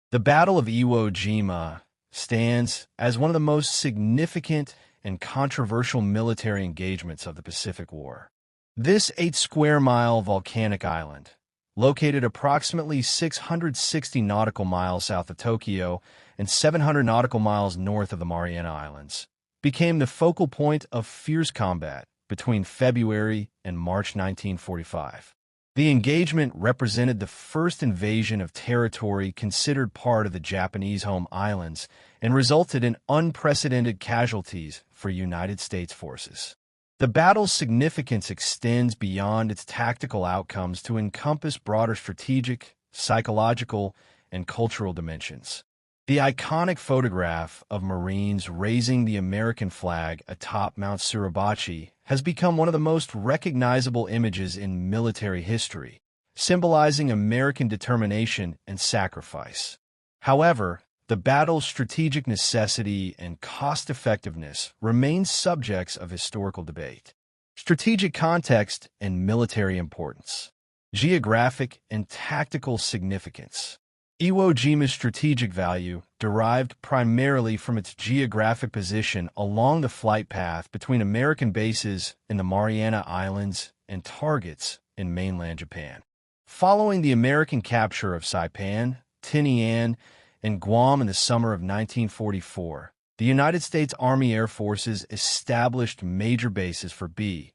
The Battle of Iwo Jima stands as one of the most significant and controversial military engagements of the Pacific War. This 8-square-mile volcanic island, located approximately 660 nautical miles south of Tokyo and 700 nautical miles north of the Mariana Islands, became the focal point of fierce combat between February and March 1945. The engagement represented the first invasion of territory considered part of the Japanese home islands and resulted in unprecedented casualties for United States forces. The battle's significance extends beyond its tactical outcomes to encompass broader strategic, psychological, and cultural dimensions. The iconic photograph of Marines raising the American flag atop Mount Suribachi has become one of the most recognizable images in military history, symbolizing American determination and sacrifice. However, the battle's strategic necessity and cost-effectiveness remain subjects of historical debate. Strategic context and military importance. Geographic and tactical significance. Iwo Jima's strategic value derived primarily from its geographic position along the flight path between American bases in the Mariana Islands and targets in mainland Japan. Following the American capture of Saipan, Tinian, and Guam in the summer of 1944, the United States Army Air Forces established major bases for B-29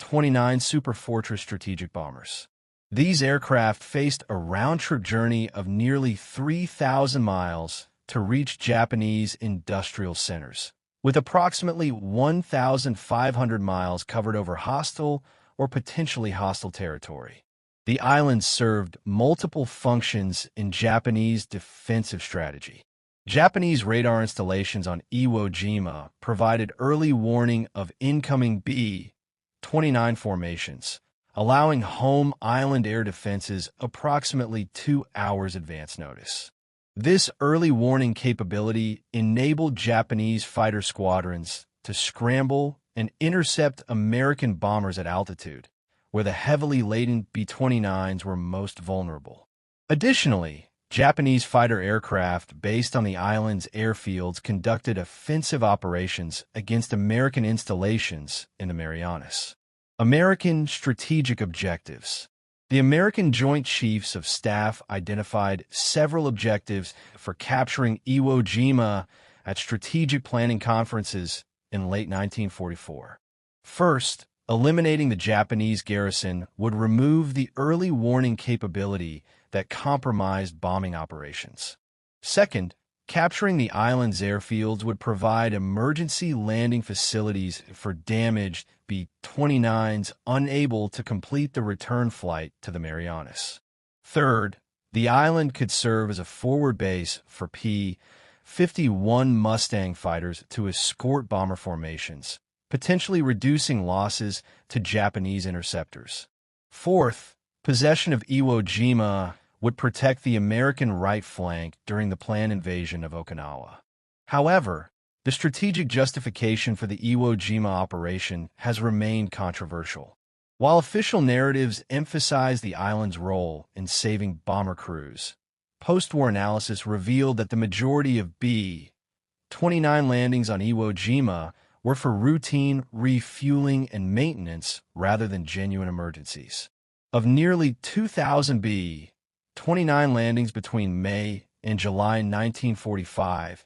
Superfortress strategic bombers. These aircraft faced a round-trip journey of nearly 3,000 miles to reach Japanese industrial centers, with approximately 1,500 miles covered over hostile or potentially hostile territory. The islands served multiple functions in Japanese defensive strategy. Japanese radar installations on Iwo Jima provided early warning of incoming B-29 formations, allowing home island air defenses approximately 2 hours advance notice. This early warning capability enabled Japanese fighter squadrons to scramble and intercept American bombers at altitude, where the heavily laden B-29s were most vulnerable. Additionally, Japanese fighter aircraft based on the island's airfields conducted offensive operations against American installations in the Marianas. American strategic objectives. The American Joint Chiefs of Staff identified several objectives for capturing Iwo Jima at strategic planning conferences in late 1944. First, eliminating the Japanese garrison would remove the early warning capability that compromised bombing operations. Second, capturing the island's airfields would provide emergency landing facilities for damaged B-29s unable to complete the return flight to the Marianas. Third, the island could serve as a forward base for P-51 Mustang fighters to escort bomber formations, potentially reducing losses to Japanese interceptors. Fourth, possession of Iwo Jima would protect the American right flank during the planned invasion of Okinawa. However, the strategic justification for the Iwo Jima operation has remained controversial. While official narratives emphasize the island's role in saving bomber crews, post-war analysis revealed that the majority of B-29 landings on Iwo Jima were for routine refueling and maintenance rather than genuine emergencies. Of nearly 2,000 B-29 landings between May and July 1945,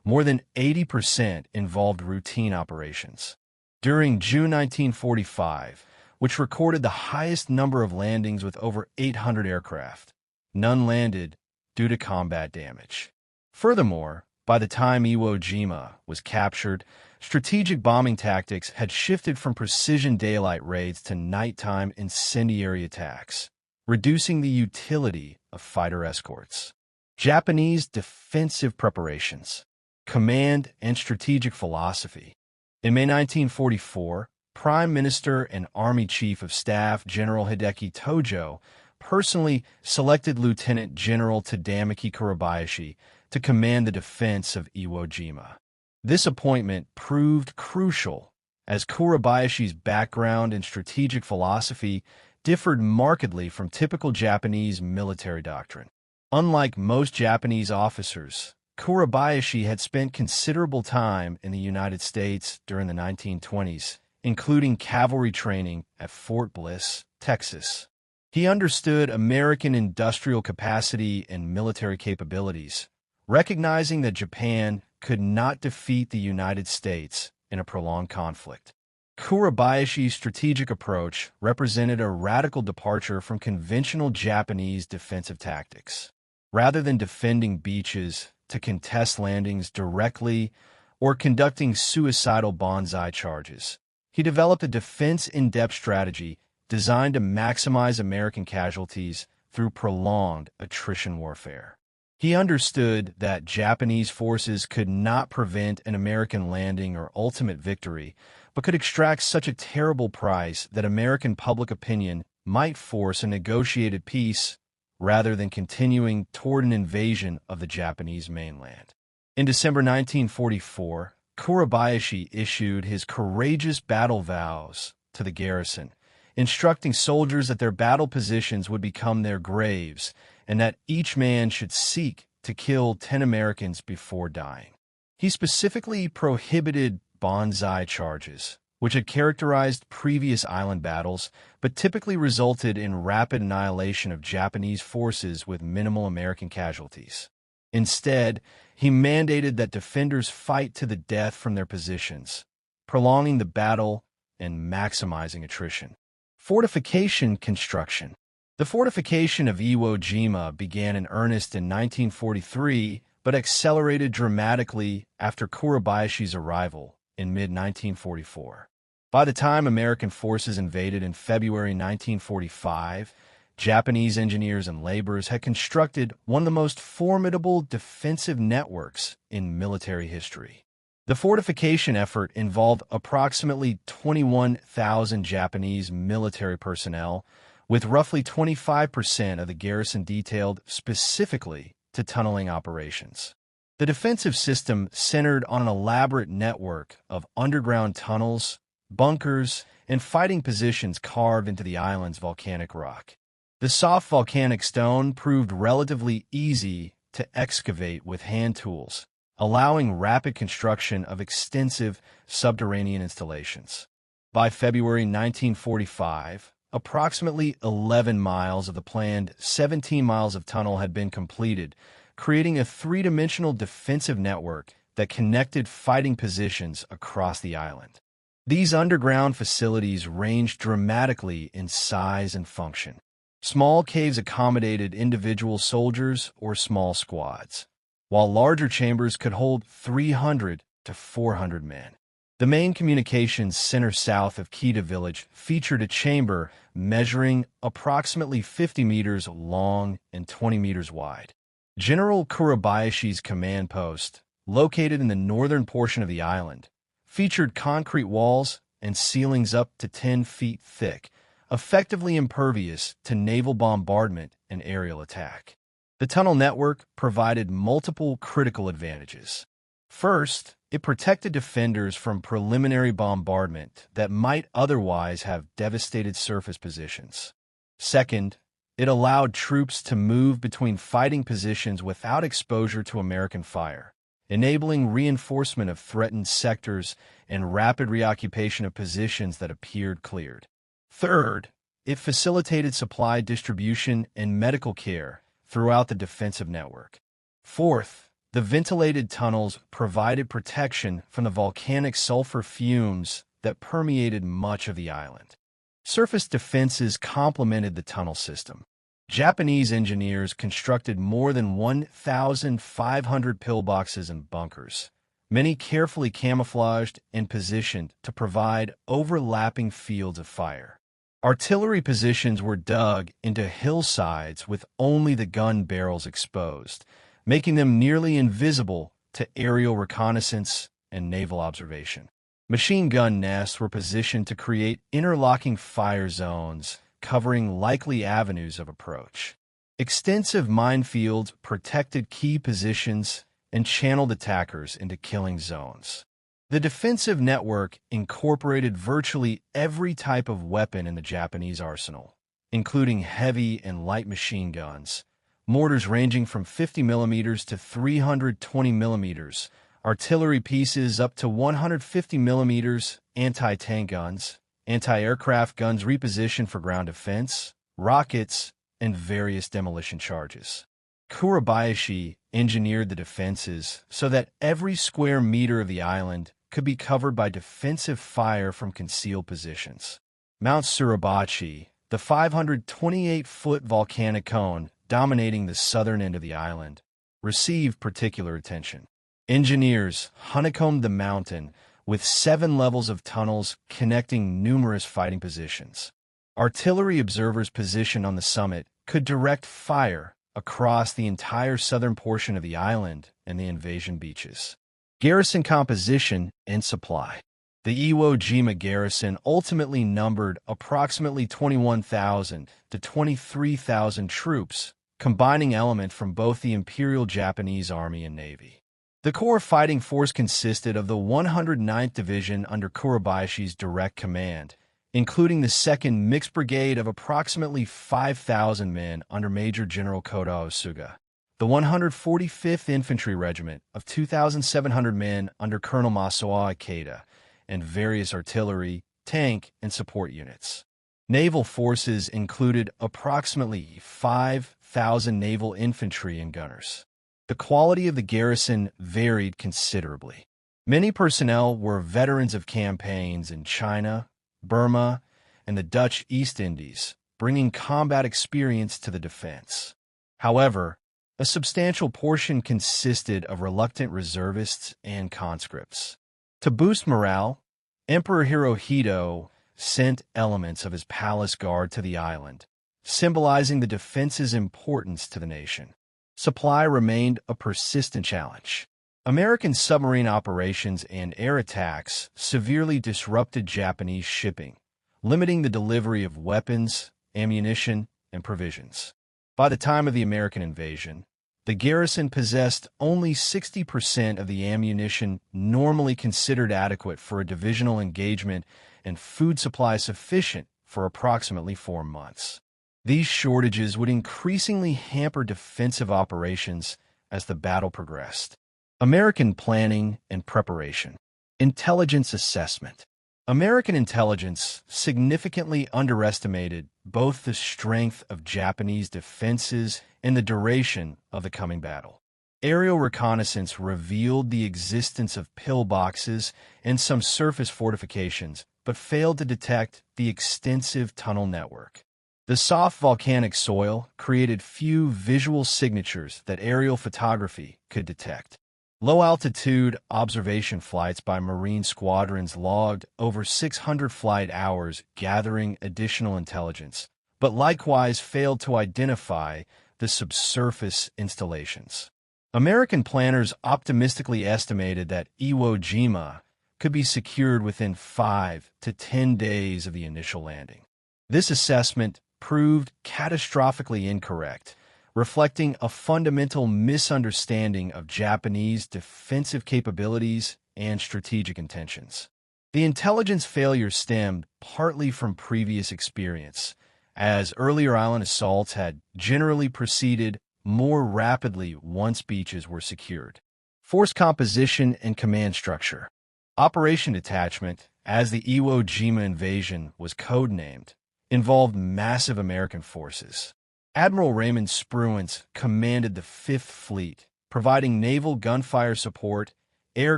more than 80% involved routine operations. During June 1945, which recorded the highest number of landings with over 800 aircraft, none landed due to combat damage. Furthermore, by the time Iwo Jima was captured, strategic bombing tactics had shifted from precision daylight raids to nighttime incendiary attacks, reducing the utility of fighter escorts. Japanese defensive preparations. Command and strategic philosophy. In May 1944, Prime Minister and Army Chief of Staff General Hideki Tojo personally selected Lieutenant General Tadamaki Kurabayashi to command the defense of Iwo Jima. This appointment proved crucial, as Kurabayashi's background and strategic philosophy differed markedly from typical Japanese military doctrine. Unlike most Japanese officers, Kurabayashi had spent considerable time in the United States during the 1920s, including cavalry training at Fort Bliss, Texas. He understood American industrial capacity and military capabilities, recognizing that Japan could not defeat the United States in a prolonged conflict. Kurabayashi's strategic approach represented a radical departure from conventional Japanese defensive tactics. Rather than defending beaches to contest landings directly or conducting suicidal banzai charges, he developed a defense-in-depth strategy designed to maximize American casualties through prolonged attrition warfare. He understood that Japanese forces could not prevent an American landing or ultimate victory, but could extract such a terrible price that American public opinion might force a negotiated peace rather than continuing toward an invasion of the Japanese mainland. In December 1944, Kurabayashi issued his courageous battle vows to the garrison, instructing soldiers that their battle positions would become their graves and that each man should seek to kill 10 Americans before dying. He specifically prohibited banzai charges, which had characterized previous island battles but typically resulted in rapid annihilation of Japanese forces with minimal American casualties. Instead, he mandated that defenders fight to the death from their positions, prolonging the battle and maximizing attrition. Fortification construction. The fortification of Iwo Jima began in earnest in 1943, but accelerated dramatically after Kurabayashi's arrival in mid-1944. By the time American forces invaded in February 1945, Japanese engineers and laborers had constructed one of the most formidable defensive networks in military history. The fortification effort involved approximately 21,000 Japanese military personnel, with roughly 25% of the garrison detailed specifically to tunneling operations. The defensive system centered on an elaborate network of underground tunnels, bunkers, and fighting positions carved into the island's volcanic rock. The soft volcanic stone proved relatively easy to excavate with hand tools, allowing rapid construction of extensive subterranean installations. By February 1945, approximately 11 miles of the planned 17 miles of tunnel had been completed, creating a three-dimensional defensive network that connected fighting positions across the island. These underground facilities ranged dramatically in size and function. Small caves accommodated individual soldiers or small squads, while larger chambers could hold 300 to 400 men. The main communications center south of Kita village featured a chamber measuring approximately 50 meters long and 20 meters wide. General Kurabayashi's command post, located in the northern portion of the island, featured concrete walls and ceilings up to 10 feet thick, effectively impervious to naval bombardment and aerial attack. The tunnel network provided multiple critical advantages. First, it protected defenders from preliminary bombardment that might otherwise have devastated surface positions. Second, it allowed troops to move between fighting positions without exposure to American fire, enabling reinforcement of threatened sectors and rapid reoccupation of positions that appeared cleared. Third, it facilitated supply distribution and medical care throughout the defensive network. Fourth, the ventilated tunnels provided protection from the volcanic sulfur fumes that permeated much of the island. Surface defenses complemented the tunnel system. Japanese engineers constructed more than 1,500 pillboxes and bunkers, many carefully camouflaged and positioned to provide overlapping fields of fire. Artillery positions were dug into hillsides with only the gun barrels exposed, making them nearly invisible to aerial reconnaissance and naval observation. Machine gun nests were positioned to create interlocking fire zones, covering likely avenues of approach. Extensive minefields protected key positions and channeled attackers into killing zones. The defensive network incorporated virtually every type of weapon in the Japanese arsenal, including heavy and light machine guns, mortars ranging from 50 millimeters to 320 millimeters, artillery pieces up to 150 millimeters, anti-tank guns, anti-aircraft guns repositioned for ground defense, rockets, and various demolition charges. Kurabayashi engineered the defenses so that every square meter of the island could be covered by defensive fire from concealed positions. Mount Suribachi, the 528-foot volcanic cone dominating the southern end of the island, received particular attention. Engineers honeycombed the mountain with 7 levels of tunnels connecting numerous fighting positions. Artillery observers positioned on the summit could direct fire across the entire southern portion of the island and the invasion beaches. Garrison composition and supply. The Iwo Jima garrison ultimately numbered approximately 21,000 to 23,000 troops, combining elements from both the Imperial Japanese Army and Navy. The core fighting force consisted of the 109th Division under Kurabayashi's direct command, including the 2nd Mixed Brigade of approximately 5,000 men under Major General Kota Osuga, the 145th Infantry Regiment of 2,700 men under Colonel Masao Ikeda, and various artillery, tank, and support units. Naval forces included approximately 5,000 naval infantry and gunners. The quality of the garrison varied considerably. Many personnel were veterans of campaigns in China, Burma, and the Dutch East Indies, bringing combat experience to the defense. However, a substantial portion consisted of reluctant reservists and conscripts. To boost morale, Emperor Hirohito sent elements of his palace guard to the island, symbolizing the defense's importance to the nation. Supply remained a persistent challenge. American submarine operations and air attacks severely disrupted Japanese shipping, limiting the delivery of weapons, ammunition, and provisions. By the time of the American invasion, the garrison possessed only 60% of the ammunition normally considered adequate for a divisional engagement and food supply sufficient for approximately 4 months. These shortages would increasingly hamper defensive operations as the battle progressed. American planning and preparation. Intelligence assessment. American intelligence significantly underestimated both the strength of Japanese defenses and the duration of the coming battle. Aerial reconnaissance revealed the existence of pillboxes and some surface fortifications, but failed to detect the extensive tunnel network. The soft volcanic soil created few visual signatures that aerial photography could detect. Low-altitude observation flights by Marine squadrons logged over 600 flight hours gathering additional intelligence, but likewise failed to identify the subsurface installations. American planners optimistically estimated that Iwo Jima could be secured within 5 to 10 days of the initial landing. This assessment proved catastrophically incorrect, reflecting a fundamental misunderstanding of Japanese defensive capabilities and strategic intentions. The intelligence failure stemmed partly from previous experience, as earlier island assaults had generally proceeded more rapidly once beaches were secured. Force composition and command structure. Operation Detachment, as the Iwo Jima invasion was codenamed, involved massive American forces. Admiral Raymond Spruance commanded the 5th Fleet, providing naval gunfire support, air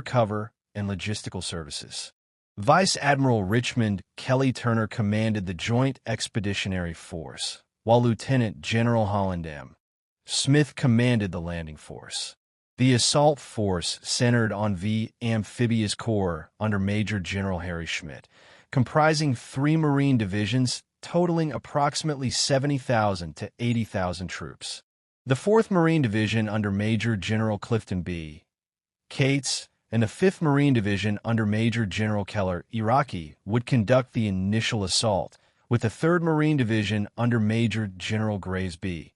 cover, and logistical services. Vice Admiral Richmond Kelly Turner commanded the Joint Expeditionary Force, while Lieutenant General Holland M. Smith commanded the landing force. The assault force centered on the Amphibious Corps under Major General Harry Schmidt, comprising 3 Marine divisions totaling approximately 70,000 to 80,000 troops. The 4th Marine Division under Major General Clifton B. Cates and the 5th Marine Division under Major General Keller Iraqi would conduct the initial assault, with the 3rd Marine Division under Major General Graves B.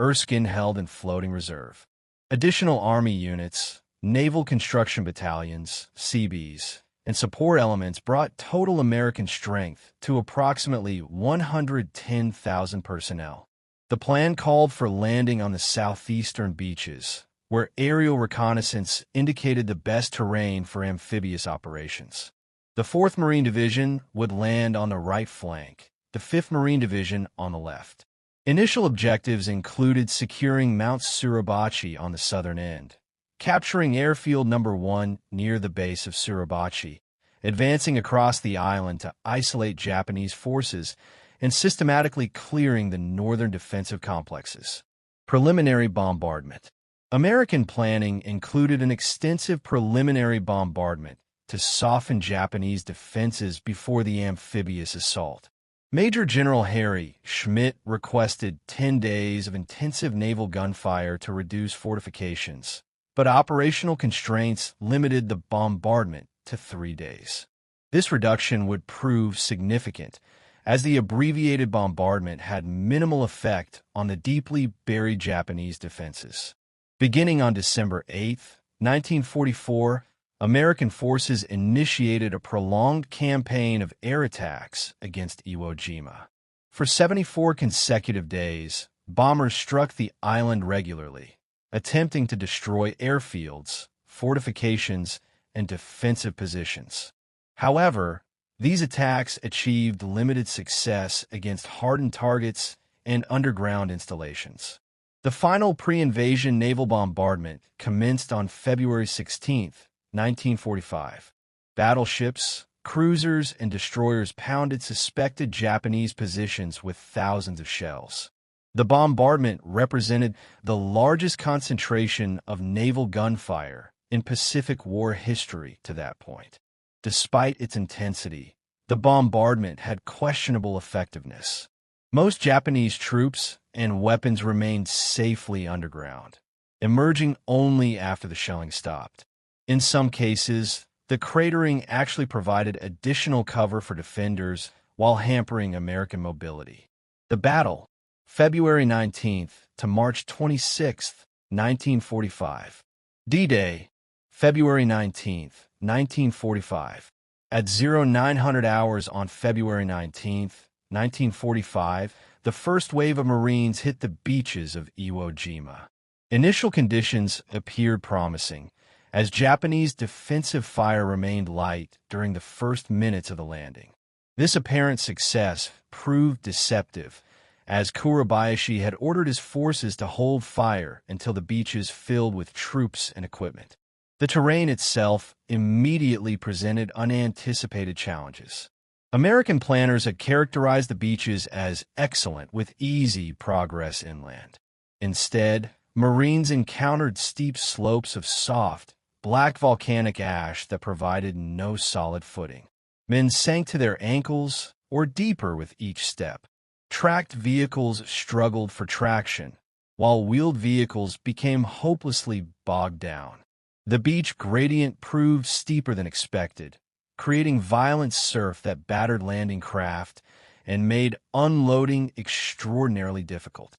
Erskine held in floating reserve. Additional Army units, Naval Construction Battalions, Seabees, and support elements brought total American strength to approximately 110,000 personnel. The plan called for landing on the southeastern beaches, where aerial reconnaissance indicated the best terrain for amphibious operations. The 4th Marine Division would land on the right flank, the 5th Marine Division on the left. Initial objectives included securing Mount Suribachi on the southern end, capturing Airfield No. 1 near the base of Suribachi, advancing across the island to isolate Japanese forces, and systematically clearing the northern defensive complexes. Preliminary bombardment. American planning included an extensive preliminary bombardment to soften Japanese defenses before the amphibious assault. Major General Harry Schmidt requested 10 days of intensive naval gunfire to reduce fortifications, but operational constraints limited the bombardment to 3 days. This reduction would prove significant, as the abbreviated bombardment had minimal effect on the deeply buried Japanese defenses. Beginning on December 8, 1944, American forces initiated a prolonged campaign of air attacks against Iwo Jima. For 74 consecutive days, bombers struck the island regularly, attempting to destroy airfields, fortifications, and defensive positions. However, these attacks achieved limited success against hardened targets and underground installations. The final pre-invasion naval bombardment commenced on February 16, 1945. Battleships, cruisers, and destroyers pounded suspected Japanese positions with thousands of shells. The bombardment represented the largest concentration of naval gunfire in Pacific War history to that point. Despite its intensity, the bombardment had questionable effectiveness. Most Japanese troops and weapons remained safely underground, emerging only after the shelling stopped. In some cases, the cratering actually provided additional cover for defenders while hampering American mobility. The battle, February 19th to March 26, 1945. D-Day, February 19th, 1945. At 0900 hours on February 19th, 1945, the first wave of Marines hit the beaches of Iwo Jima. Initial conditions appeared promising, as Japanese defensive fire remained light during the first minutes of the landing. This apparent success proved deceptive, as Kurabayashi had ordered his forces to hold fire until the beaches filled with troops and equipment. The terrain itself immediately presented unanticipated challenges. American planners had characterized the beaches as excellent with easy progress inland. Instead, Marines encountered steep slopes of soft, black volcanic ash that provided no solid footing. Men sank to their ankles or deeper with each step. Tracked vehicles struggled for traction, while wheeled vehicles became hopelessly bogged down. The beach gradient proved steeper than expected, creating violent surf that battered landing craft and made unloading extraordinarily difficult.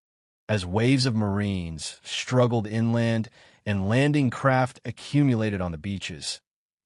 As waves of Marines struggled inland and landing craft accumulated on the beaches,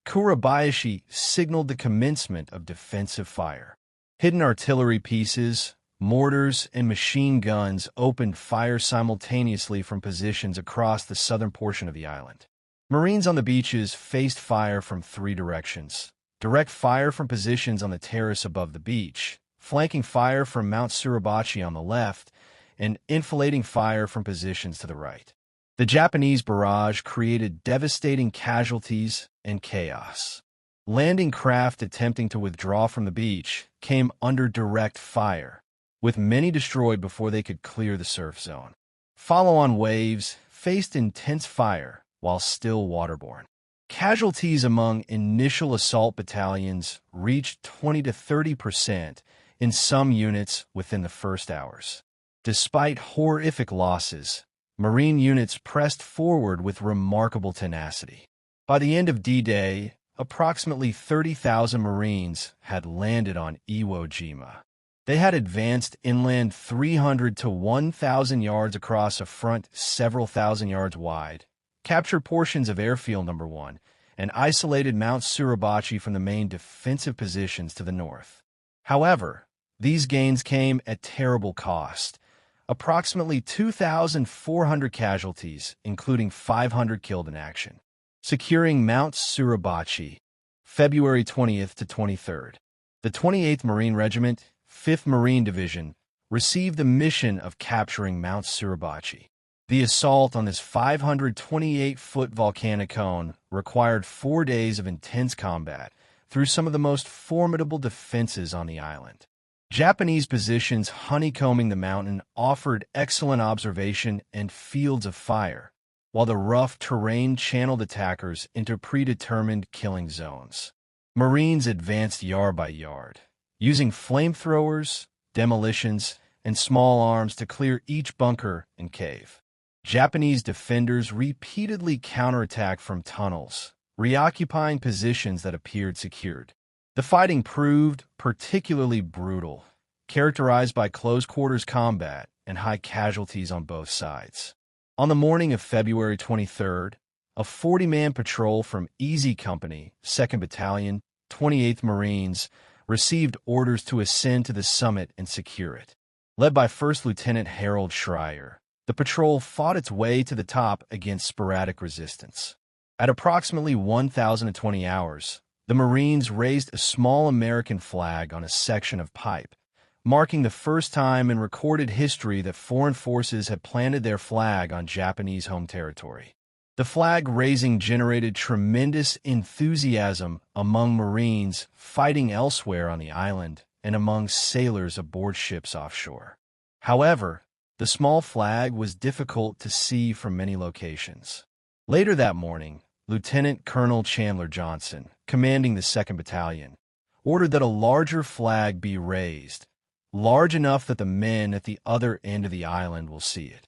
Kurabayashi signaled the commencement of defensive fire. Hidden artillery pieces, mortars, and machine guns opened fire simultaneously from positions across the southern portion of the island. Marines on the beaches faced fire from 3 directions: direct fire from positions on the terrace above the beach, flanking fire from Mount Suribachi on the left, and enfilading fire from positions to the right. The Japanese barrage created devastating casualties and chaos. Landing craft attempting to withdraw from the beach came under direct fire, with many destroyed before they could clear the surf zone. Follow-on waves faced intense fire while still waterborne. Casualties among initial assault battalions reached 20 to 30% in some units within the first hours. Despite horrific losses, Marine units pressed forward with remarkable tenacity. By the end of D-Day, approximately 30,000 Marines had landed on Iwo Jima. They had advanced inland 300 to 1,000 yards across a front several thousand yards wide, captured portions of Airfield No. 1, and isolated Mount Suribachi from the main defensive positions to the north. However, these gains came at terrible cost. approximately 2,400 casualties, including 500 killed in action. Securing Mount Suribachi, February 20th to 23rd. The 28th Marine Regiment, 5th Marine Division, received the mission of capturing Mount Suribachi. The assault on this 528-foot volcanic cone required 4 days of intense combat through some of the most formidable defenses on the island. Japanese positions honeycombing the mountain offered excellent observation and fields of fire, while the rough terrain channeled attackers into predetermined killing zones. Marines advanced yard by yard, using flamethrowers, demolitions, and small arms to clear each bunker and cave. Japanese defenders repeatedly counterattacked from tunnels, reoccupying positions that appeared secured. The fighting proved particularly brutal, characterized by close-quarters combat and high casualties on both sides. On the morning of February 23rd, a 40-man patrol from Easy Company, 2nd Battalion, 28th Marines, received orders to ascend to the summit and secure it. Led by First Lieutenant Harold Schreier, the patrol fought its way to the top against sporadic resistance. At approximately 1,020 hours, the Marines raised a small American flag on a section of pipe, marking the first time in recorded history that foreign forces had planted their flag on Japanese home territory. The flag raising generated tremendous enthusiasm among Marines fighting elsewhere on the island and among sailors aboard ships offshore. However, the small flag was difficult to see from many locations. Later that morning, Lieutenant Colonel Chandler Johnson, commanding the 2nd Battalion, ordered that a larger flag be raised, large enough that the men at the other end of the island will see it.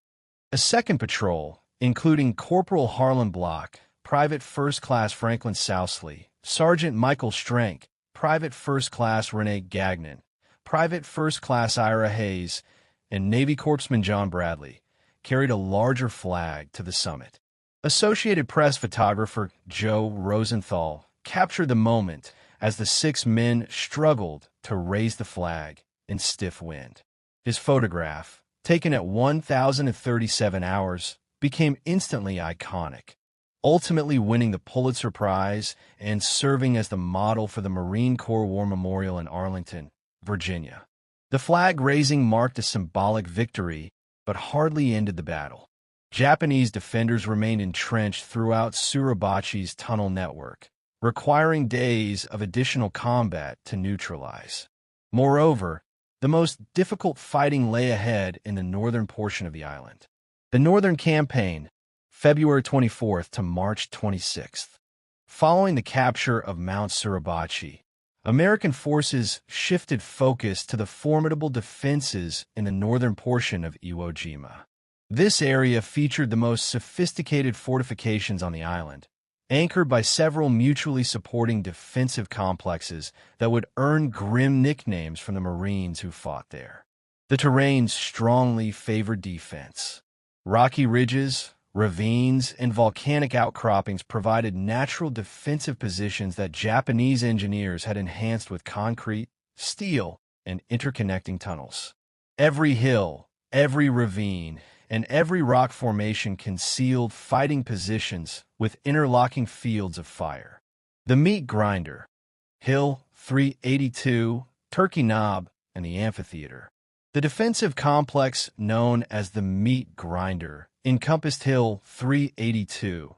A second patrol, including Corporal Harlan Block, Private First Class Franklin Sousley, Sergeant Michael Strank, Private First Class Renee Gagnon, Private First Class Ira Hayes, and Navy Corpsman John Bradley, carried a larger flag to the summit. Associated Press photographer Joe Rosenthal captured the moment as the 6 men struggled to raise the flag in stiff wind. His photograph, taken at 1,037 hours, became instantly iconic, ultimately winning the Pulitzer Prize and serving as the model for the Marine Corps War Memorial in Arlington, Virginia. The flag raising marked a symbolic victory, but hardly ended the battle. Japanese defenders remained entrenched throughout Suribachi's tunnel network, requiring days of additional combat to neutralize. Moreover, the most difficult fighting lay ahead in the northern portion of the island. The Northern Campaign, February 24th to March 26th. Following the capture of Mount Suribachi, American forces shifted focus to the formidable defenses in the northern portion of Iwo Jima. This area featured the most sophisticated fortifications on the island, anchored by several mutually supporting defensive complexes that would earn grim nicknames from the Marines who fought there. The terrain strongly favored defense. Rocky ridges, ravines, and volcanic outcroppings provided natural defensive positions that Japanese engineers had enhanced with concrete, steel, and interconnecting tunnels. Every hill, every ravine, and every rock formation concealed fighting positions with interlocking fields of fire. The Meat Grinder, Hill 382, Turkey Knob, and the Amphitheater. The defensive complex known as the Meat Grinder encompassed Hill 382,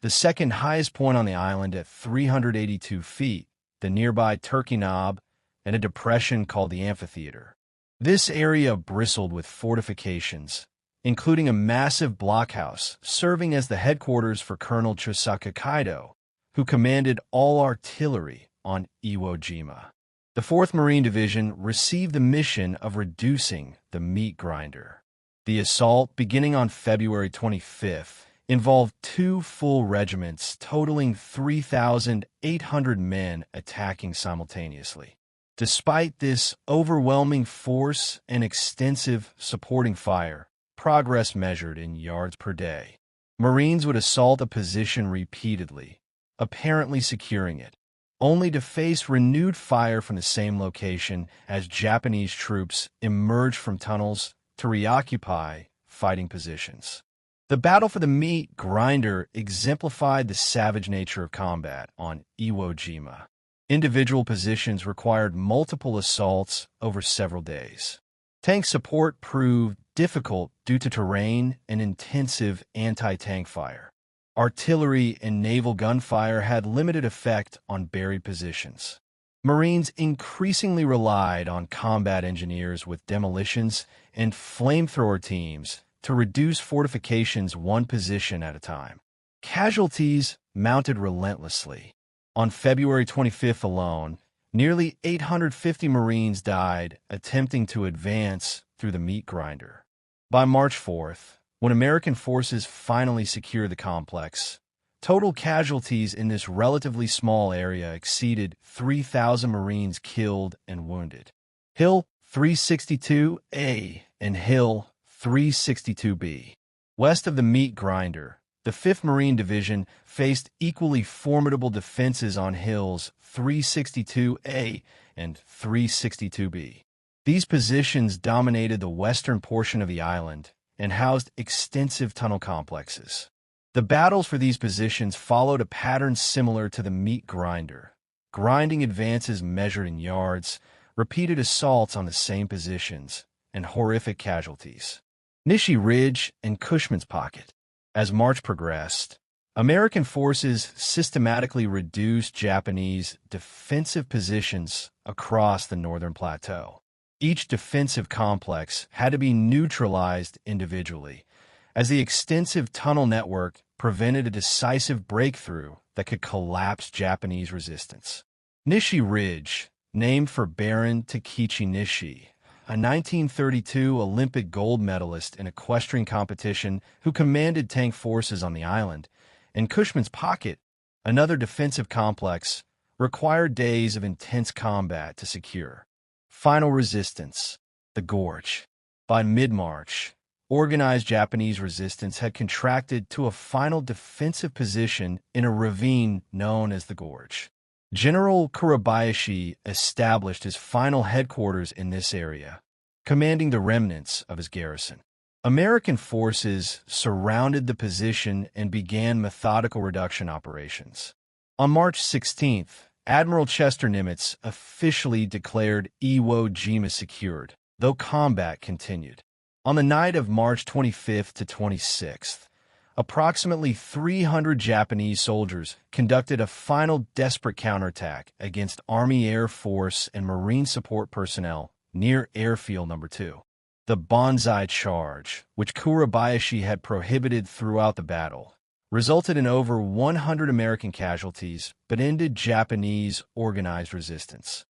the second highest point on the island at 382 feet, the nearby Turkey Knob, and a depression called the Amphitheater. This area bristled with fortifications, including a massive blockhouse serving as the headquarters for Colonel Chosaka Kaido, who commanded all artillery on Iwo Jima. The 4th Marine Division received the mission of reducing the Meat Grinder. The assault, beginning on February 25th, involved 2 full regiments totaling 3,800 men attacking simultaneously. Despite this overwhelming force and extensive supporting fire, progress measured in yards per day. Marines would assault a position repeatedly, apparently securing it, only to face renewed fire from the same location as Japanese troops emerged from tunnels, to reoccupy fighting positions. The battle for the meat grinder exemplified the savage nature of combat on Iwo Jima. Individual positions required multiple assaults over several days. Tank support proved difficult due to terrain and intensive anti-tank fire. Artillery and naval gunfire had limited effect on buried positions. Marines increasingly relied on combat engineers with demolitions and flamethrower teams to reduce fortifications one position at a time. Casualties mounted relentlessly. On February 25th alone, nearly 850 Marines died attempting to advance through the meat grinder. By March 4th, when American forces finally secured the complex, total casualties in this relatively small area exceeded 3,000 Marines killed and wounded. Hill 362A and Hill 362B. West of the meat grinder, the 5th Marine Division faced equally formidable defenses on Hills 362A and 362B. These positions dominated the western portion of the island and housed extensive tunnel complexes. The battles for these positions followed a pattern similar to the meat grinder: grinding advances measured in yards, repeated assaults on the same positions, and horrific casualties. Nishi Ridge and Cushman's Pocket. As March progressed, American forces systematically reduced Japanese defensive positions across the northern plateau. Each defensive complex had to be neutralized individually, as the extensive tunnel network prevented a decisive breakthrough that could collapse Japanese resistance. Nishi Ridge, named for Baron Takeshi Nishi, a 1932 Olympic gold medalist in equestrian competition who commanded tank forces on the island, and Cushman's Pocket, another defensive complex, required days of intense combat to secure. Final resistance: the Gorge. By mid-March, organized Japanese resistance had contracted to a final defensive position in a ravine known as the Gorge. General Kurabayashi established his final headquarters in this area, commanding the remnants of his garrison. American forces surrounded the position and began methodical reduction operations. On March 16th, Admiral Chester Nimitz officially declared Iwo Jima secured, though combat continued. On the night of March 25th to 26th, approximately 300 Japanese soldiers conducted a final desperate counterattack against Army Air Force and Marine support personnel near Airfield No. 2. The Banzai Charge, which Kurabayashi had prohibited throughout the battle, resulted in over 100 American casualties but ended Japanese organized resistance.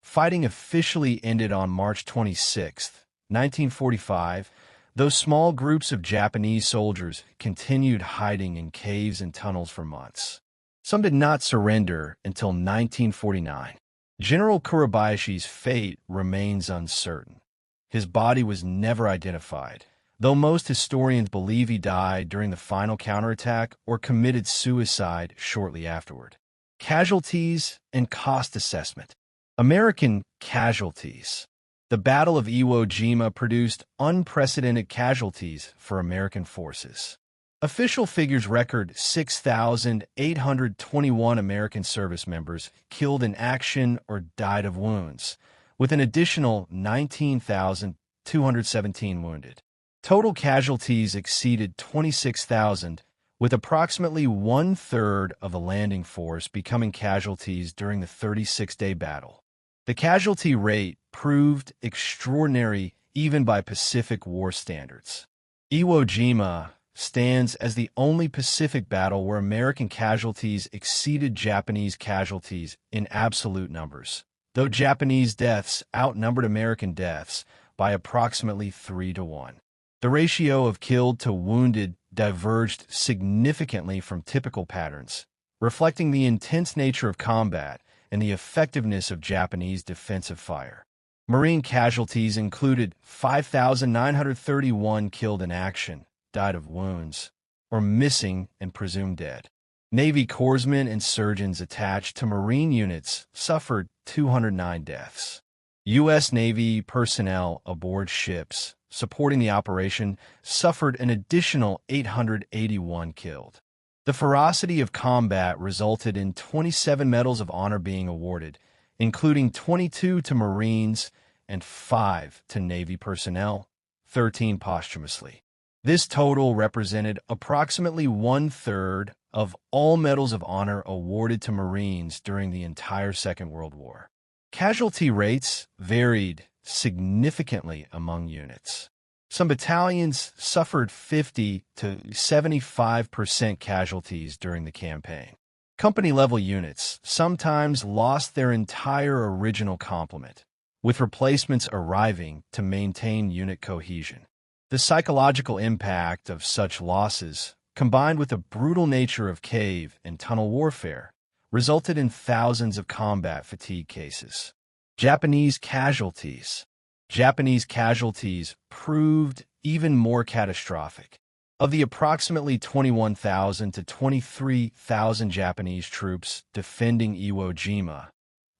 Fighting officially ended on March 26, 1945, though small groups of Japanese soldiers continued hiding in caves and tunnels for months. Some did not surrender until 1949. General Kurabayashi's fate remains uncertain. His body was never identified, though most historians believe he died during the final counterattack or committed suicide shortly afterward. Casualties and cost assessment. American casualties. The Battle of Iwo Jima produced unprecedented casualties for American forces. Official figures record 6,821 American service members killed in action or died of wounds, with an additional 19,217 wounded. Total casualties exceeded 26,000, with approximately one-third of the landing force becoming casualties during the 36-day battle. The casualty rate proved extraordinary even by Pacific War standards. Iwo Jima stands as the only Pacific battle where American casualties exceeded Japanese casualties in absolute numbers, though Japanese deaths outnumbered American deaths by approximately 3-1. The ratio of killed to wounded diverged significantly from typical patterns, reflecting the intense nature of combat and the effectiveness of Japanese defensive fire. Marine casualties included 5,931 killed in action, died of wounds, or missing and presumed dead. Navy corpsmen and surgeons attached to Marine units suffered 209 deaths. U.S. Navy personnel aboard ships supporting the operation suffered an additional 881 killed. The ferocity of combat resulted in 27 Medals of Honor being awarded, including 22 to Marines and 5 to Navy personnel, 13 posthumously. This total represented approximately one-third of all Medals of Honor awarded to Marines during the entire Second World War. Casualty rates varied significantly among units. Some battalions suffered 50 to 75% casualties during the campaign. Company-level units sometimes lost their entire original complement, with replacements arriving to maintain unit cohesion. The psychological impact of such losses, combined with the brutal nature of cave and tunnel warfare, resulted in thousands of combat fatigue cases. Japanese casualties. Japanese casualties proved even more catastrophic. Of the approximately 21,000 to 23,000 Japanese troops defending Iwo Jima,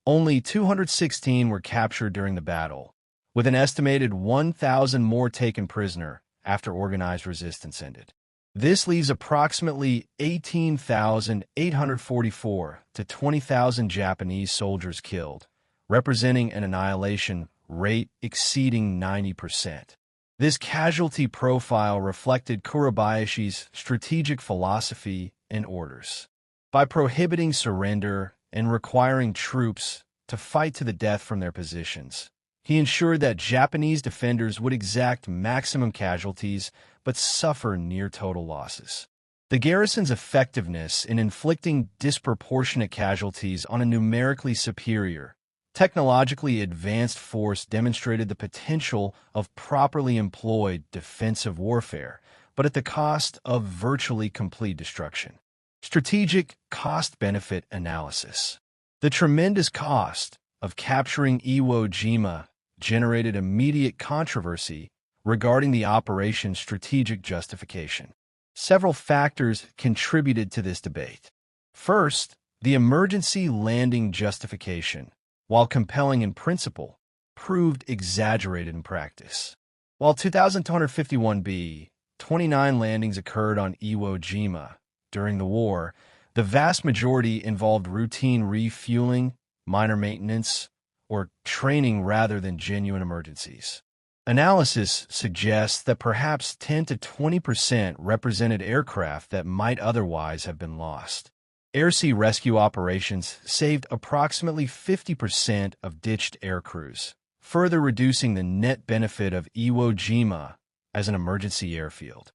only 216 were captured during the battle, with an estimated 1,000 more taken prisoner after organized resistance ended. This leaves approximately 18,844 to 20,000 Japanese soldiers killed, representing an annihilation rate exceeding 90%. This casualty profile reflected Kurabayashi's strategic philosophy and orders. By prohibiting surrender and requiring troops to fight to the death from their positions, he ensured that Japanese defenders would exact maximum casualties but suffer near-total losses. The garrison's effectiveness in inflicting disproportionate casualties on a numerically superior, technologically advanced force demonstrated the potential of properly employed defensive warfare, but at the cost of virtually complete destruction. Strategic cost-benefit analysis. The tremendous cost of capturing Iwo Jima generated immediate controversy regarding the operation's strategic justification. Several factors contributed to this debate. First, the emergency landing justification, while compelling in principle, proved exaggerated in practice. While 2,251 29 landings occurred on Iwo Jima during the war, the vast majority involved routine refueling, minor maintenance, or training rather than genuine emergencies. Analysis suggests that perhaps 10 to 20% represented aircraft that might otherwise have been lost. Air-sea rescue operations saved approximately 50% of ditched air crews, further reducing the net benefit of Iwo Jima as an emergency airfield.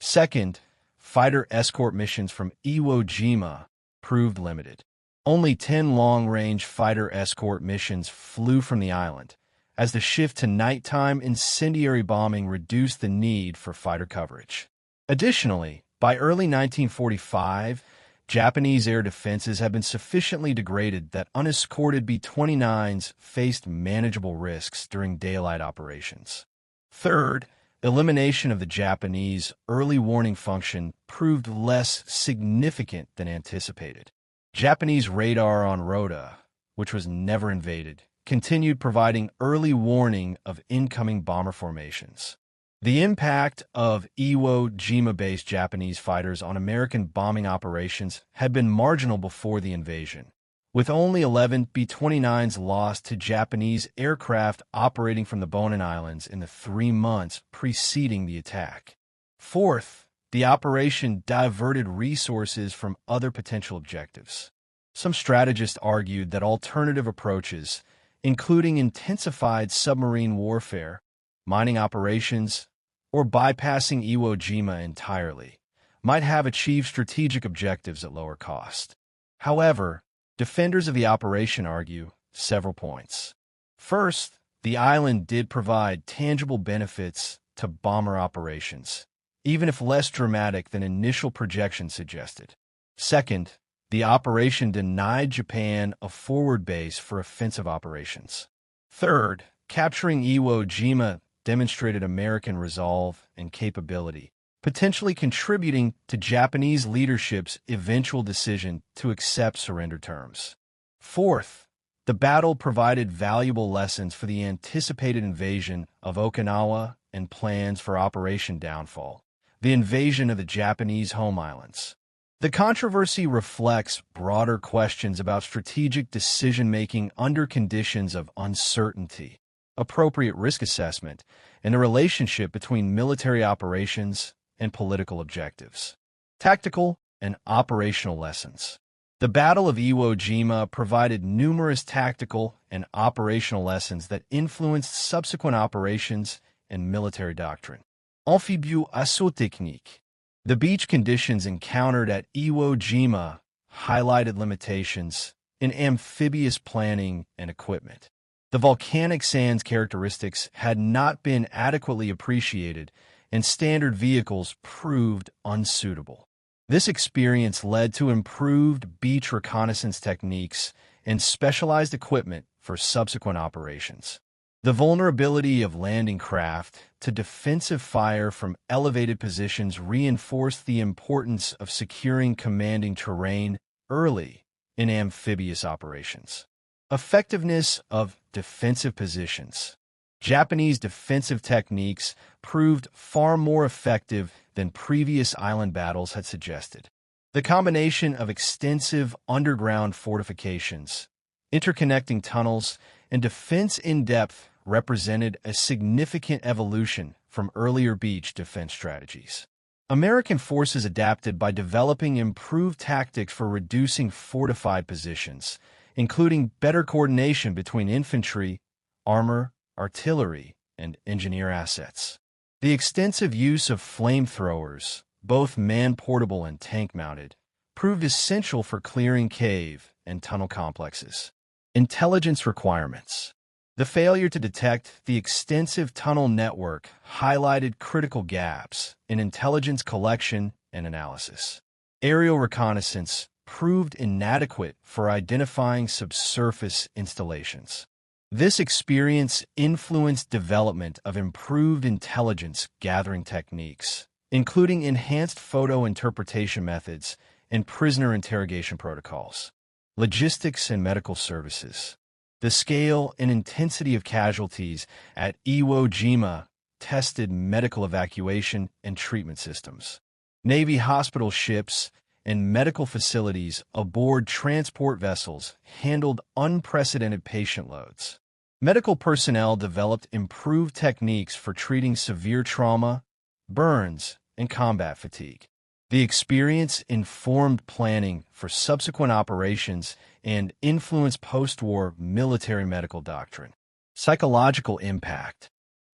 Second, fighter escort missions from Iwo Jima proved limited. Only 10 long-range fighter escort missions flew from the island, as the shift to nighttime incendiary bombing reduced the need for fighter coverage. Additionally, by early 1945, Japanese air defenses had been sufficiently degraded that unescorted B-29s faced manageable risks during daylight operations. Third, elimination of the Japanese early warning function proved less significant than anticipated. Japanese radar on Rota, which was never invaded, continued providing early warning of incoming bomber formations. The impact of Iwo Jima-based Japanese fighters on American bombing operations had been marginal before the invasion, with only 11 B-29s lost to Japanese aircraft operating from the Bonin Islands in the 3 months preceding the attack. Fourth, the operation diverted resources from other potential objectives. Some strategists argued that alternative approaches, including intensified submarine warfare, mining operations, or bypassing Iwo Jima entirely, might have achieved strategic objectives at lower cost. However, defenders of the operation argue several points. First, the island did provide tangible benefits to bomber operations, even if less dramatic than initial projections suggested. Second, the operation denied Japan a forward base for offensive operations. Third, capturing Iwo Jima demonstrated American resolve and capability, potentially contributing to Japanese leadership's eventual decision to accept surrender terms. Fourth, the battle provided valuable lessons for the anticipated invasion of Okinawa and plans for Operation Downfall, the invasion of the Japanese home islands. The controversy reflects broader questions about strategic decision-making under conditions of uncertainty, appropriate risk assessment, and the relationship between military operations and political objectives. Tactical and operational lessons. The Battle of Iwo Jima provided numerous tactical and operational lessons that influenced subsequent operations and military doctrine. Amphibie assaut technique. The beach conditions encountered at Iwo Jima highlighted limitations in amphibious planning and equipment. The volcanic sands characteristics had not been adequately appreciated, and standard vehicles proved unsuitable. This experience led to improved beach reconnaissance techniques and specialized equipment for subsequent operations. The vulnerability of landing craft to defensive fire from elevated positions reinforced the importance of securing commanding terrain early in amphibious operations. Effectiveness of defensive positions. Japanese defensive techniques proved far more effective than previous island battles had suggested. The combination of extensive underground fortifications, interconnecting tunnels, and defense in depth represented a significant evolution from earlier beach defense strategies. American forces adapted by developing improved tactics for reducing fortified positions, including better coordination between infantry, armor, artillery, and engineer assets. The extensive use of flamethrowers, both man-portable and tank-mounted, proved essential for clearing cave and tunnel complexes. Intelligence requirements. The failure to detect the extensive tunnel network highlighted critical gaps in intelligence collection and analysis. Aerial reconnaissance proved inadequate for identifying subsurface installations. This experience influenced development of improved intelligence gathering techniques, including enhanced photo interpretation methods and prisoner interrogation protocols. Logistics and medical services. The scale and intensity of casualties at Iwo Jima tested medical evacuation and treatment systems. Navy hospital ships and medical facilities aboard transport vessels handled unprecedented patient loads. Medical personnel developed improved techniques for treating severe trauma, burns, and combat fatigue. The experience informed planning for subsequent operations and influenced post-war military medical doctrine. Psychological impact.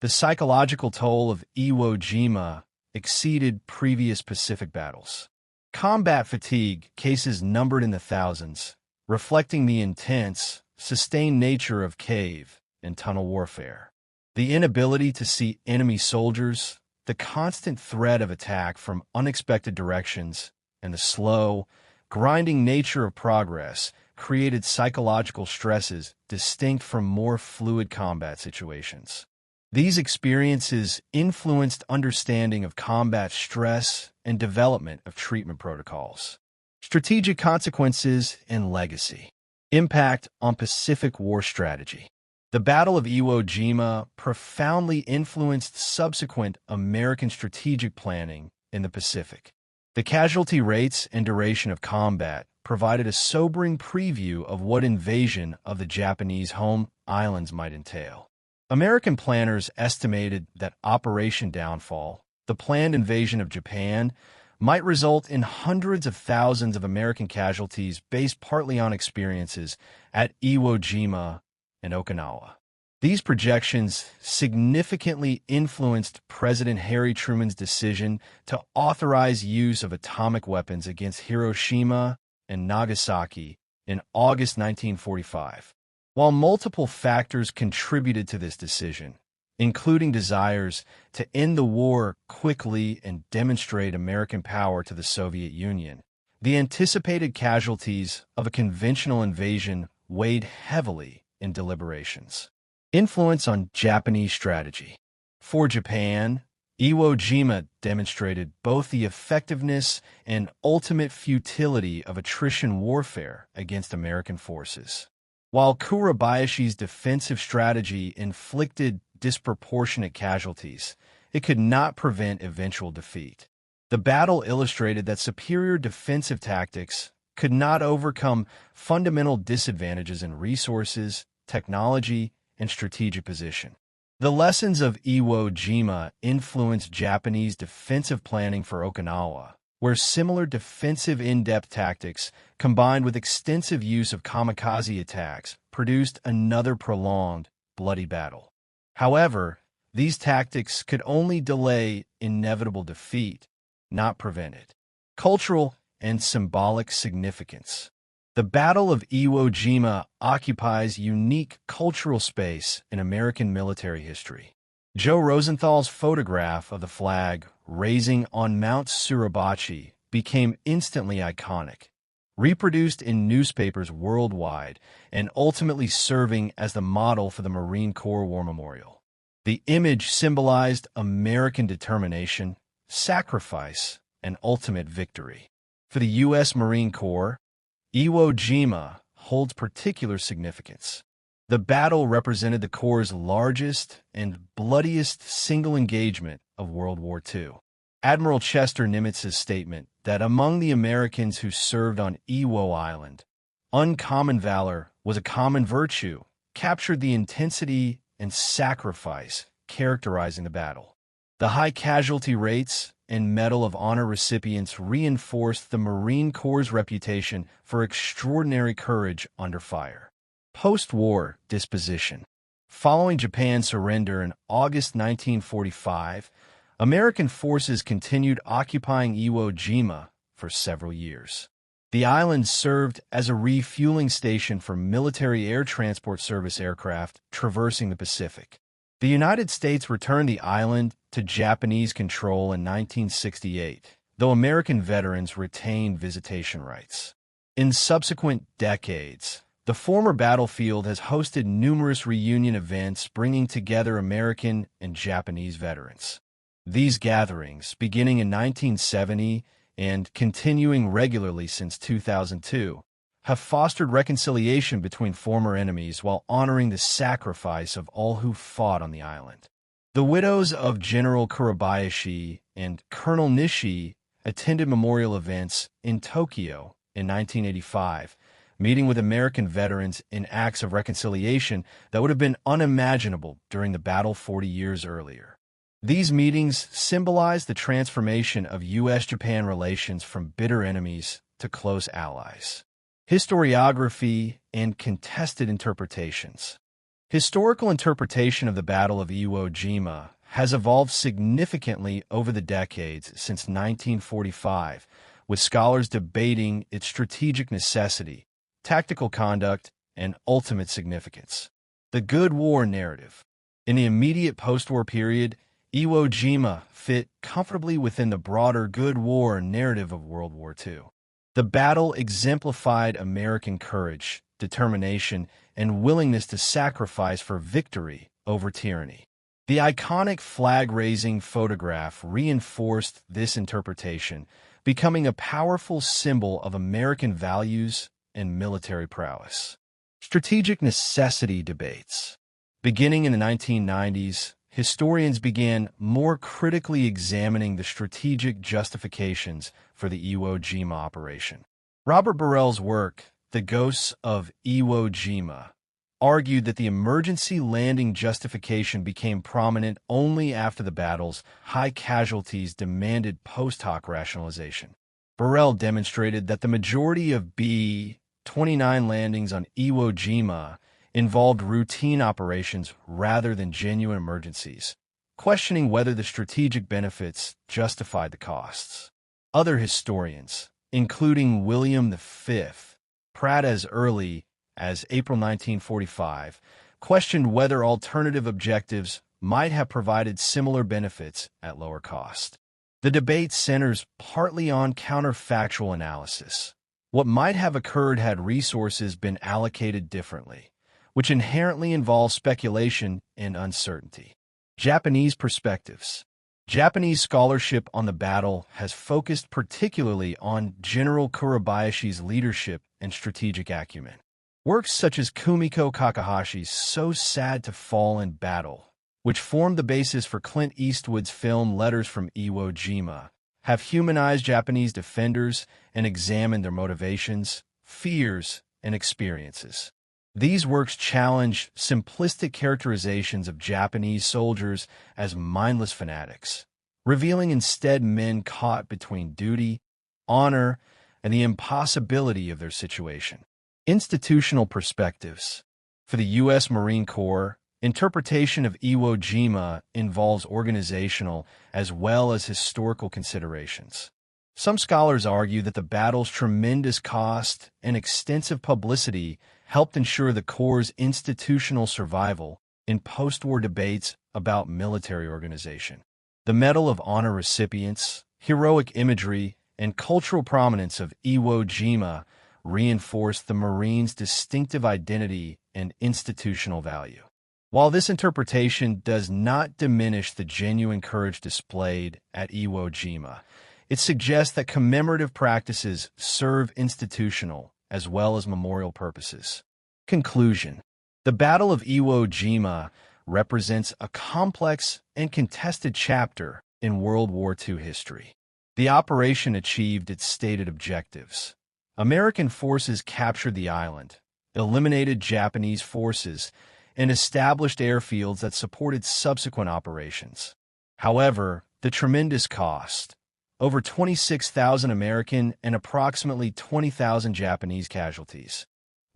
The psychological toll of Iwo Jima exceeded previous Pacific battles. Combat fatigue cases numbered in the thousands, reflecting the intense, sustained nature of cave and tunnel warfare. The inability to see enemy soldiers, the constant threat of attack from unexpected directions, and the slow, grinding nature of progress created psychological stresses distinct from more fluid combat situations. These experiences influenced understanding of combat stress and development of treatment protocols. Strategic consequences and legacy. Impact on Pacific War strategy. The Battle of Iwo Jima profoundly influenced subsequent American strategic planning in the Pacific. The casualty rates and duration of combat provided a sobering preview of what invasion of the Japanese home islands might entail. American planners estimated that Operation Downfall, the planned invasion of Japan, might result in hundreds of thousands of American casualties based partly on experiences at Iwo Jima and Okinawa. These projections significantly influenced President Harry Truman's decision to authorize use of atomic weapons against Hiroshima and Nagasaki in August 1945. While multiple factors contributed to this decision, including desires to end the war quickly and demonstrate American power to the Soviet Union, the anticipated casualties of a conventional invasion weighed heavily in deliberations. Influence on Japanese strategy. For Japan, Iwo Jima demonstrated both the effectiveness and ultimate futility of attrition warfare against American forces. While Kurabayashi's defensive strategy inflicted disproportionate casualties, it could not prevent eventual defeat. The battle illustrated that superior defensive tactics could not overcome fundamental disadvantages in resources, technology, and strategic position. The lessons of Iwo Jima influenced Japanese defensive planning for Okinawa, where similar defensive in-depth tactics, combined with extensive use of kamikaze attacks, produced another prolonged, bloody battle. However, these tactics could only delay inevitable defeat, not prevent it. Cultural and symbolic significance. The Battle of Iwo Jima occupies unique cultural space in American military history. Joe Rosenthal's photograph of the flag raising on Mount Suribachi became instantly iconic, reproduced in newspapers worldwide and ultimately serving as the model for the Marine Corps War Memorial. The image symbolized American determination, sacrifice, and ultimate victory. For the U.S. Marine Corps, Iwo Jima holds particular significance. The battle represented the Corps' largest and bloodiest single engagement of World War II. Admiral Chester Nimitz's statement that among the Americans who served on Iwo Island, uncommon valor was a common virtue, captured the intensity and sacrifice characterizing the battle. The high casualty rates and Medal of Honor recipients reinforced the Marine Corps' reputation for extraordinary courage under fire. Post-war disposition. Following Japan's surrender in August 1945, American forces continued occupying Iwo Jima for several years. The island served as a refueling station for military air transport service aircraft traversing the Pacific. The United States returned the island to Japanese control in 1968, though American veterans retained visitation rights. In subsequent decades, the former battlefield has hosted numerous reunion events bringing together American and Japanese veterans. These gatherings, beginning in 1970 and continuing regularly since 2002, have fostered reconciliation between former enemies while honoring the sacrifice of all who fought on the island. The widows of General Kurabayashi and Colonel Nishi attended memorial events in Tokyo in 1985, meeting with American veterans in acts of reconciliation that would have been unimaginable during the battle 40 years earlier. These meetings symbolize the transformation of U.S.-Japan relations from bitter enemies to close allies. Historiography and contested interpretations. Historical interpretation of the Battle of Iwo Jima has evolved significantly over the decades since 1945, with scholars debating its strategic necessity, tactical conduct, and ultimate significance. The Good War narrative. In the immediate post-war period, Iwo Jima fit comfortably within the broader Good War narrative of World War II. The battle exemplified American courage, determination, and willingness to sacrifice for victory over tyranny. The iconic flag-raising photograph reinforced this interpretation, becoming a powerful symbol of American values and military prowess. Strategic necessity debates. Beginning in the 1990s, historians began more critically examining the strategic justifications for the Iwo Jima operation. Robert Burrell's work, The Ghosts of Iwo Jima, argued that the emergency landing justification became prominent only after the battle's high casualties demanded post hoc rationalization. Burrell demonstrated that the majority of B-29 landings on Iwo Jima involved routine operations rather than genuine emergencies, questioning whether the strategic benefits justified the costs. Other historians, including William V. Pratt as early as April 1945, questioned whether alternative objectives might have provided similar benefits at lower cost. The debate centers partly on counterfactual analysis. What might have occurred had resources been allocated differently, which inherently involves speculation and uncertainty. Japanese perspectives. Japanese scholarship on the battle has focused particularly on General Kurabayashi's leadership and strategic acumen. Works such as Kumiko Kakahashi's So Sad to Fall in Battle which formed the basis for Clint Eastwood's film Letters from Iwo Jima, have humanized Japanese defenders and examined their motivations, fears, and experiences. These works challenge simplistic characterizations of Japanese soldiers as mindless fanatics, revealing instead men caught between duty, honor, and the impossibility of their situation. Institutional perspectives. For the U.S. Marine Corps, interpretation of Iwo Jima involves organizational as well as historical considerations. Some scholars argue that the battle's tremendous cost and extensive publicity helped ensure the Corps' institutional survival in post-war debates about military organization. The Medal of Honor recipients, heroic imagery, and cultural prominence of Iwo Jima reinforced the Marines' distinctive identity and institutional value. While this interpretation does not diminish the genuine courage displayed at Iwo Jima, it suggests that commemorative practices serve institutional as well as memorial purposes. Conclusion. The Battle of Iwo Jima represents a complex and contested chapter in World War II history. The operation achieved its stated objectives. American forces captured the island, eliminated Japanese forces, and established airfields that supported subsequent operations. However, the tremendous cost, over 26,000 American and approximately 20,000 Japanese casualties,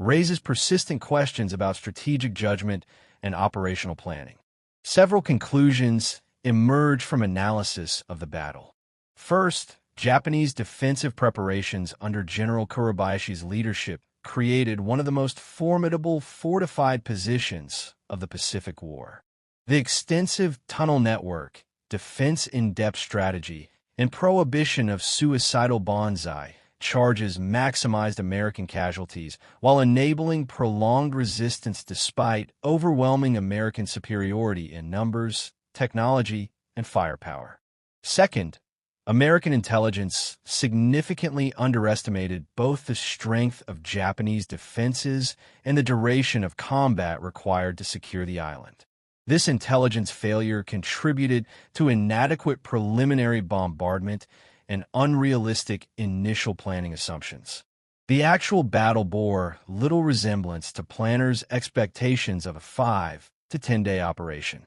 raises persistent questions about strategic judgment and operational planning. Several conclusions emerge from analysis of the battle. First, Japanese defensive preparations under General Kuribayashi's leadership created one of the most formidable fortified positions of the Pacific War. The extensive tunnel network, defense in-depth strategy, and prohibition of suicidal banzai charges maximized American casualties while enabling prolonged resistance despite overwhelming American superiority in numbers, technology, and firepower. Second, American intelligence significantly underestimated both the strength of Japanese defenses and the duration of combat required to secure the island. This intelligence failure contributed to inadequate preliminary bombardment and unrealistic initial planning assumptions. The actual battle bore little resemblance to planners' expectations of a 5 to 10-day operation.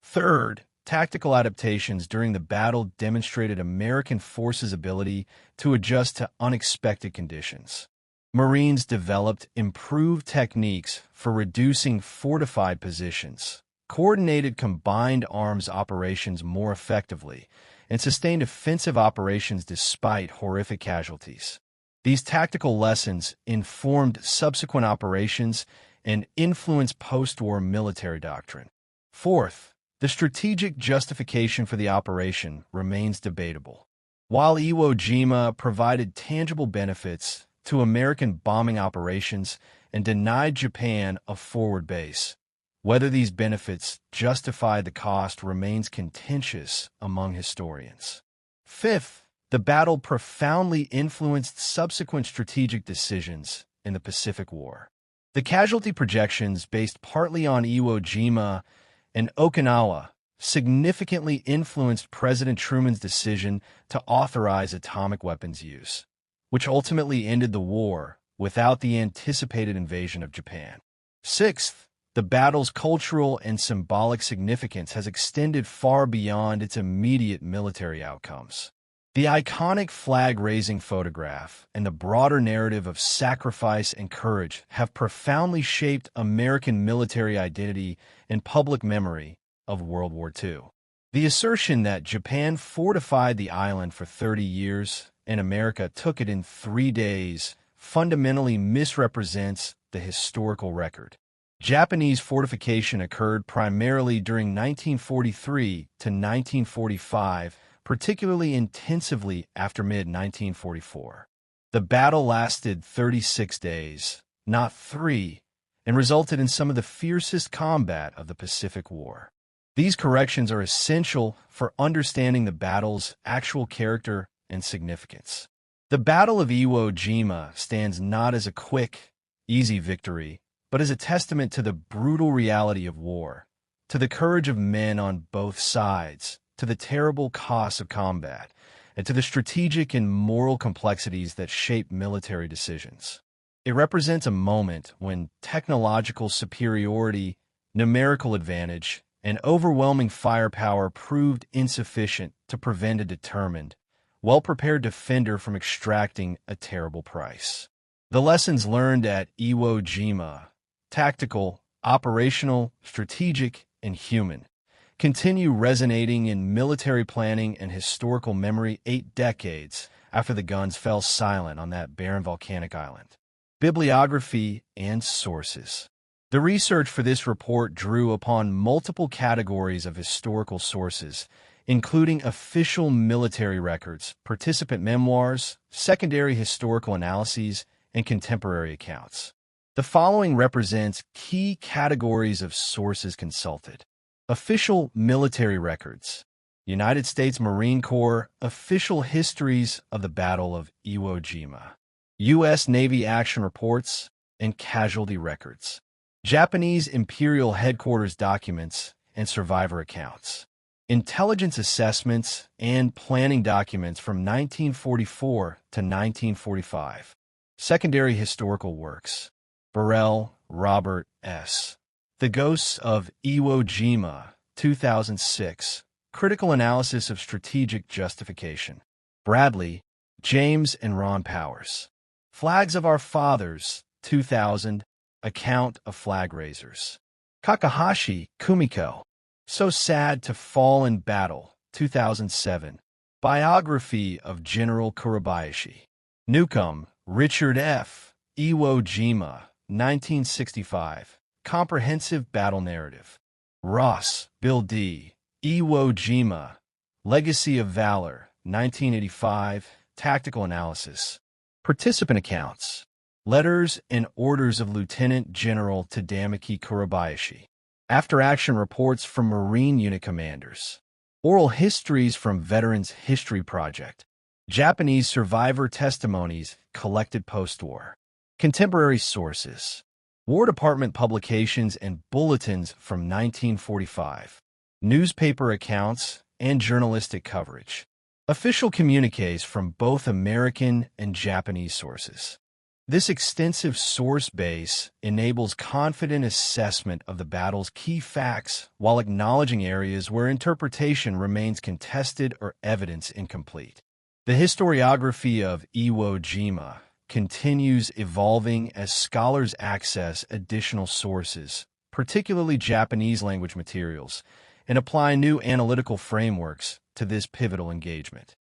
Third, tactical adaptations during the battle demonstrated American forces' ability to adjust to unexpected conditions. Marines developed improved techniques for reducing fortified positions, coordinated combined arms operations more effectively, and sustained offensive operations despite horrific casualties. These tactical lessons informed subsequent operations and influenced post-war military doctrine. Fourth, the strategic justification for the operation remains debatable. While Iwo Jima provided tangible benefits to American bombing operations and denied Japan a forward base, whether these benefits justified the cost remains contentious among historians. Fifth, the battle profoundly influenced subsequent strategic decisions in the Pacific War. The casualty projections based partly on Iwo Jima and Okinawa significantly influenced President Truman's decision to authorize atomic weapons use, which ultimately ended the war without the anticipated invasion of Japan. Sixth, the battle's cultural and symbolic significance has extended far beyond its immediate military outcomes. The iconic flag-raising photograph and the broader narrative of sacrifice and courage have profoundly shaped American military identity and public memory of World War II. The assertion that Japan fortified the island for 30 years and America took it in 3 days fundamentally misrepresents the historical record. Japanese fortification occurred primarily during 1943 to 1945, particularly intensively after mid-1944. The battle lasted 36 days, not 3, and resulted in some of the fiercest combat of the Pacific War. These corrections are essential for understanding the battle's actual character and significance. The Battle of Iwo Jima stands not as a quick, easy victory, but as a testament to the brutal reality of war, to the courage of men on both sides, to the terrible costs of combat, and to the strategic and moral complexities that shape military decisions. It represents a moment when technological superiority, numerical advantage, and overwhelming firepower proved insufficient to prevent a determined, well-prepared defender from extracting a terrible price. The lessons learned at Iwo Jima, tactical, operational, strategic, and human, continue resonating in military planning and historical memory 8 decades after the guns fell silent on that barren volcanic island. Bibliography and sources. The research for this report drew upon multiple categories of historical sources, including official military records, participant memoirs, secondary historical analyses, and contemporary accounts. The following represents key categories of sources consulted. Official military records. United States Marine Corps Official Histories of the Battle of Iwo Jima. U.S. Navy action reports and casualty records. Japanese Imperial Headquarters documents and survivor accounts. Intelligence assessments and planning documents from 1944 to 1945. Secondary historical works. Burrell, Robert S. The Ghosts of Iwo Jima, 2006. Critical Analysis of Strategic Justification. Bradley, James and Ron Powers. Flags of Our Fathers, 2000. Account of Flag Raisers. Kakahashi, Kumiko. So Sad to Fall in Battle, 2007. Biography of General Kurabayashi. Newcomb, Richard F. Iwo Jima, 1965. Comprehensive Battle Narrative. Ross, Bill D. Iwo Jima. Legacy of Valor, 1985. Tactical Analysis. Participant Accounts. Letters and Orders of Lieutenant General Tadamaki Kurabayashi. After-action reports from Marine Unit Commanders. Oral histories from Veterans History Project. Japanese survivor testimonies collected post-war. Contemporary sources. War Department publications and bulletins from 1945. Newspaper accounts and journalistic coverage. Official communiques from both American and Japanese sources. This extensive source base enables confident assessment of the battle's key facts while acknowledging areas where interpretation remains contested or evidence incomplete. The historiography of Iwo Jima continues evolving as scholars access additional sources, particularly Japanese language materials, and apply new analytical frameworks to this pivotal engagement.